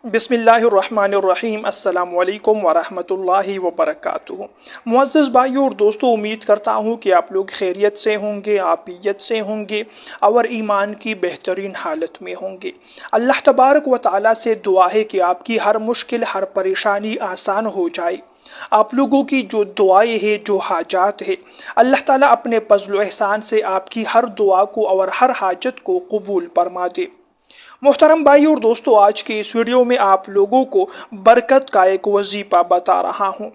بسم اللہ الرحمن الرحیم۔ السلام علیکم ورحمۃ اللہ وبرکاتہ۔ معزز بھائیوں اور دوستوں، امید کرتا ہوں کہ آپ لوگ خیریت سے ہوں گے، عافیت سے ہوں گے اور ایمان کی بہترین حالت میں ہوں گے۔ اللہ تبارک و تعالیٰ سے دعا ہے کہ آپ کی ہر مشکل، ہر پریشانی آسان ہو جائے۔ آپ لوگوں کی جو دعائیں ہیں، جو حاجات ہیں، اللہ تعالیٰ اپنے فضل و احسان سے آپ کی ہر دعا کو اور ہر حاجت کو قبول فرما دے۔ محترم بھائی اور دوستو، آج کے اس ویڈیو میں آپ لوگوں کو برکت کا ایک وظیفہ بتا رہا ہوں۔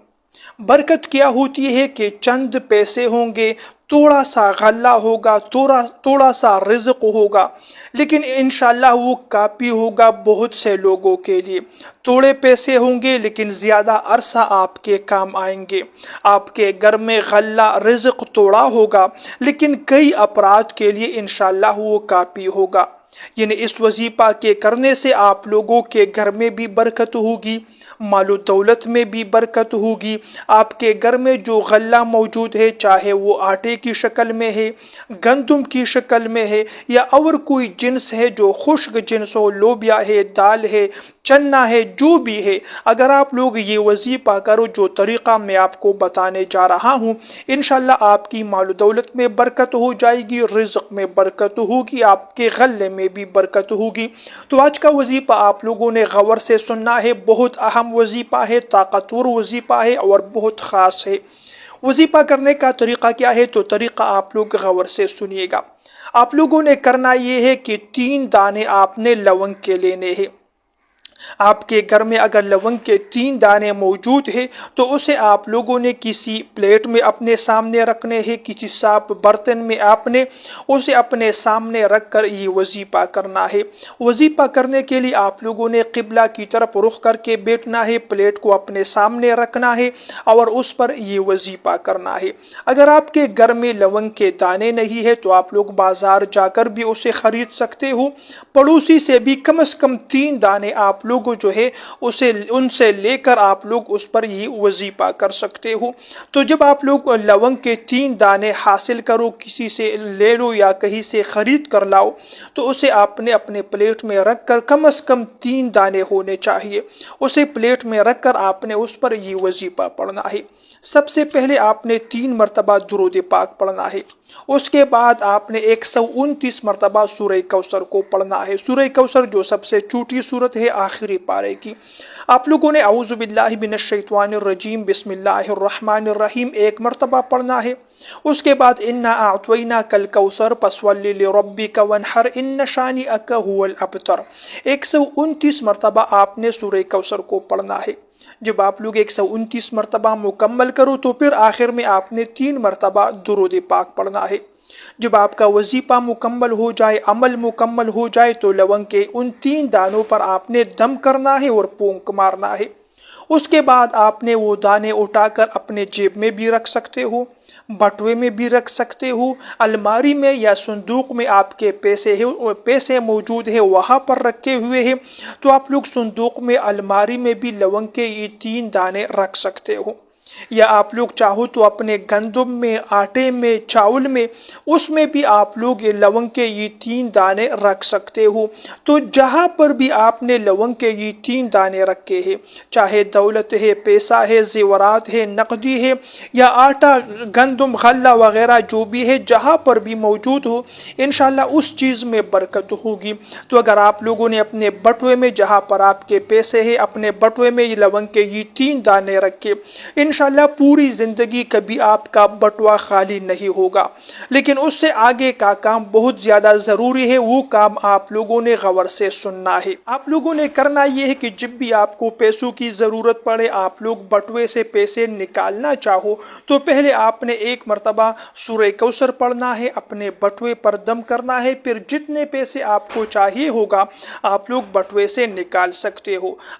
برکت کیا ہوتی ہے کہ چند پیسے ہوں گے، تھوڑا سا غلہ ہوگا، تھوڑا سا رزق ہوگا، لیکن انشاءاللہ وہ کافی ہوگا بہت سے لوگوں کے لیے۔ تھوڑے پیسے ہوں گے لیکن زیادہ عرصہ آپ کے کام آئیں گے۔ آپ کے گھر میں غلہ رزق تھوڑا ہوگا لیکن کئی افراد کے لیے انشاءاللہ وہ کافی ہوگا۔ یعنی اس وظیفہ کے کرنے سے آپ لوگوں کے گھر میں بھی برکت ہوگی، مال و دولت میں بھی برکت ہوگی۔ آپ کے گھر میں جو غلہ موجود ہے، چاہے وہ آٹے کی شکل میں ہے، گندم کی شکل میں ہے، یا اور کوئی جنس ہے جو خشک جنس ہو، لوبیا ہے، دال ہے، چنا ہے، جو بھی ہے، اگر آپ لوگ یہ وظیفہ کرو جو طریقہ میں آپ کو بتانے جا رہا ہوں، انشاءاللہ آپ کی مال و دولت میں برکت ہو جائے گی، رزق میں برکت ہوگی، آپ کے غلے میں بھی برکت ہوگی۔ تو آج کا وظیفہ آپ لوگوں نے غور سے سننا ہے، بہت اہم وظیفہ ہے، طاقتور وظیفہ ہے اور بہت خاص ہے۔ وظیفہ کرنے کا طریقہ کیا ہے؟ تو طریقہ آپ لوگ غور سے سنیے گا۔ آپ لوگوں نے کرنا یہ ہے کہ 3 دانے آپ نے لونگ کے لینے ہیں۔ آپ کے گھر میں اگر لونگ کے 3 دانے موجود ہیں تو اسے آپ لوگوں نے کسی پلیٹ میں اپنے سامنے رکھنے ہیں، کسی صاف برتن میں آپ نے اسے اپنے سامنے رکھ کر یہ وظیفہ کرنا ہے۔ وظیفہ کرنے کے لیے آپ لوگوں نے قبلہ کی طرف رخ کر کے بیٹھنا ہے، پلیٹ کو اپنے سامنے رکھنا ہے اور اس پر یہ وظیفہ کرنا ہے۔ اگر آپ کے گھر میں لونگ کے دانے نہیں ہے تو آپ لوگ بازار جا کر بھی اسے خرید سکتے ہو، پڑوسی سے بھی کم از کم 3 دانے آپ لوگ جو ہے ان سے لے کر آپ لوگ اس پر یہ وظیفہ کر سکتے ہو۔ تو جب آپ لوگ لونگ کے 3 دانے حاصل کرو، کسی سے لے لو یا کہیں سے خرید کر لاؤ، تو اسے آپ نے اپنے پلیٹ میں رکھ کر، کم از کم 3 دانے ہونے چاہیے، اسے پلیٹ میں رکھ کر آپ نے اس پر یہ وظیفہ پڑھنا ہے۔ سب سے پہلے آپ نے 3 مرتبہ درود پاک پڑھنا ہے۔ اس کے بعد آپ نے 129 مرتبہ سورہ کوثر کو پڑھنا ہے۔ سورہ کوثر جو سب سے چھوٹی سورت ہے، آخری پارے کی۔ آپ لوگوں نے اعوذ باللہ من الشیطان الرجیم بسم اللہ الرحمن الرحیم 1 مرتبہ پڑھنا ہے۔ اس کے بعد انا اعطیناک الکوثر فصلی لربک وانحر ان شانئک ھو الابتر 129 مرتبہ آپ نے سورہ کوثر کو پڑھنا ہے۔ جب آپ لوگ 129 مرتبہ مکمل کرو تو پھر آخر میں آپ نے 3 مرتبہ درود پاک پڑھنا ہے۔ جب آپ کا وظیفہ مکمل ہو جائے، عمل مکمل ہو جائے، تو لونگ کے ان 3 دانوں پر آپ نے دم کرنا ہے اور پھونک مارنا ہے۔ اس کے بعد آپ نے وہ دانے اٹھا کر اپنے جیب میں بھی رکھ سکتے ہو، بٹوے میں بھی رکھ سکتے ہو، الماری میں یا صندوق میں آپ کے پیسے موجود ہیں وہاں پر رکھے ہوئے ہیں، تو آپ لوگ صندوق میں، الماری میں بھی لونگ کے یہ 3 دانے رکھ سکتے ہو۔ یا آپ لوگ چاہو تو اپنے گندم میں، آٹے میں، چاول میں، اس میں بھی آپ لوگ یہ لونگ کے یہ 3 دانے رکھ سکتے ہو۔ تو جہاں پر بھی آپ نے لونگ کے یہ 3 دانے رکھے ہیں، چاہے دولت ہے، پیسہ ہے، زیورات ہے، نقدی ہے، یا آٹا، گندم، غلہ وغیرہ جو بھی ہے، جہاں پر بھی موجود ہو، انشاءاللہ اس چیز میں برکت ہوگی۔ تو اگر آپ لوگوں نے اپنے بٹوے میں، جہاں پر آپ کے پیسے ہیں، اپنے بٹوے میں یہ لونگ کے یہ 3 دانے رکھے، انشاءاللہ پوری زندگی کبھی آپ کا بٹوا خالی نہیں ہوگا۔ لیکن اس سے آگے کا کام بہت زیادہ ضروری ہے، وہ کام آپ لوگوں نے غور سے سننا ہے۔ آپ لوگوں نے کرنا یہ ہے کہ جب بھی آپ کو پیسوں کی ضرورت پڑے، آپ لوگ بٹوے سے پیسے نکالنا چاہو، تو پہلے آپ نے 1 مرتبہ سورہ کوثر پڑھنا ہے، اپنے بٹوے پر دم کرنا ہے، پھر جتنے پیسے آپ کو چاہیے ہوگا آپ لوگ بٹوے سے نکال سکتے ہو۔